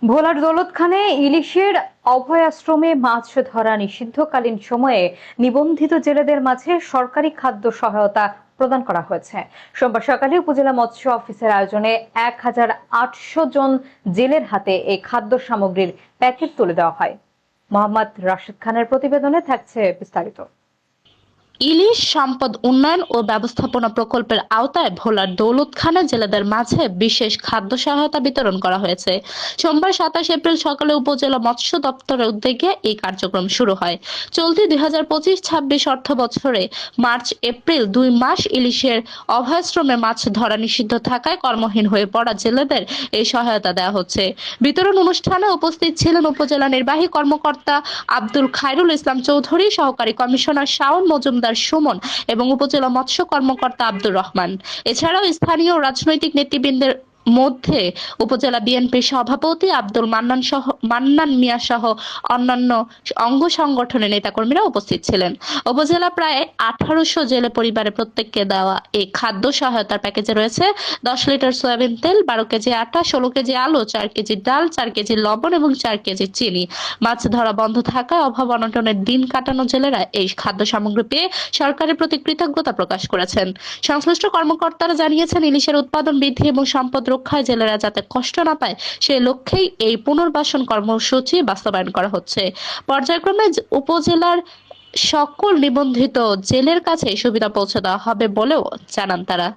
ভোলার দৌলতখানে ইলিশের অভয়াশ্রমে মাছ ধরা নিষিদ্ধকালীন সময়ে নিবন্ধিত জেলেদের মাঝে সরকারি খাদ্য সহায়তা প্রদান করা হয়েছে। সোমবার সকালে উপজেলা মৎস্য অফিসের আয়োজনে ১,৮০০ জন জেলের হাতে এই খাদ্য সামগ্রীর প্যাকেট তুলে দেওয়া হয়। মোহাম্মদ রাশেদ খানের প্রতিবেদনে থাকছে বিস্তারিত। ইলিশ সম্পদ উন্নয়ন ও ব্যবস্থাপনা প্রকল্পের আওতায় ভোলার দৌলতখানা জেলেদের মাঝে বিশেষ খাদ্য সহায়তা বিতরণ করা হয়েছে। সোমবার ২৭ এপ্রিল সকালে উপজেলা মৎস্য দপ্তরের উদ্যোগে এই কার্যক্রম শুরু হয়। চলতি ২০২৫-২৬ অর্থ বছরে মার্চ এপ্রিল ২ মাস ইলিশের অভয়াশ্রমে মাছ ধরা নিষিদ্ধ থাকায় কর্মহীন হয়ে পড়া জেলেদের এই সহায়তা দেওয়া হচ্ছে। বিতরণ অনুষ্ঠানে উপস্থিত ছিলেন উপজেলা নির্বাহী কর্মকর্তা আব্দুল খায়রুল ইসলাম চৌধুরী, সহকারী কমিশনার শাওন মজুমদার সুমন এবং উপজেলা মৎস্য কর্মকর্তা আব্দুর রহমান। এছাড়াও স্থানীয় রাজনৈতিক নেতৃবৃন্দের মধ্যে উপজেলা বিএনপির সভাপতি আব্দুল মান্নান মিয়া সহ অন্যান্য অঙ্গ সংগঠনের নেতাকর্মীরা উপস্থিত ছিলেন। উপজেলা প্রায় ১৮০০ জেলে পরিবারের প্রত্যেককে দেওয়া এই খাদ্য সহায়তার প্যাকেজে রয়েছে ১০ লিটার সয়াবিন তেল, ১২ কেজি আটা, ১৬ কেজি আলু, ৪ কেজি ডাল, ৪ কেজি লবণ এবং ৪ কেজি চিনি। মাছ ধরা বন্ধ থাকায় অভাব অনটনের দিন কাটানো জেলেরা এই খাদ্য সামগ্রী পেয়ে সরকারের প্রতি কৃতজ্ঞতা প্রকাশ করেছেন। সংশ্লিষ্ট কর্মকর্তারা জানিয়েছেন, ইলিশের উৎপাদন বৃদ্ধি এবং সম্পদ রক্ষায় জেলেরা যাতে কষ্ট না পায় সেই লক্ষ্যেই এই পুনর্বাসন কর্মসূচি বাস্তবায়ন করা হচ্ছে। পর্যায়ক্রমে উপজেলার সকল নিবন্ধিত জেলের কাছে সুবিধা পৌঁছে দেওয়া হবে বলেও জানান তারা।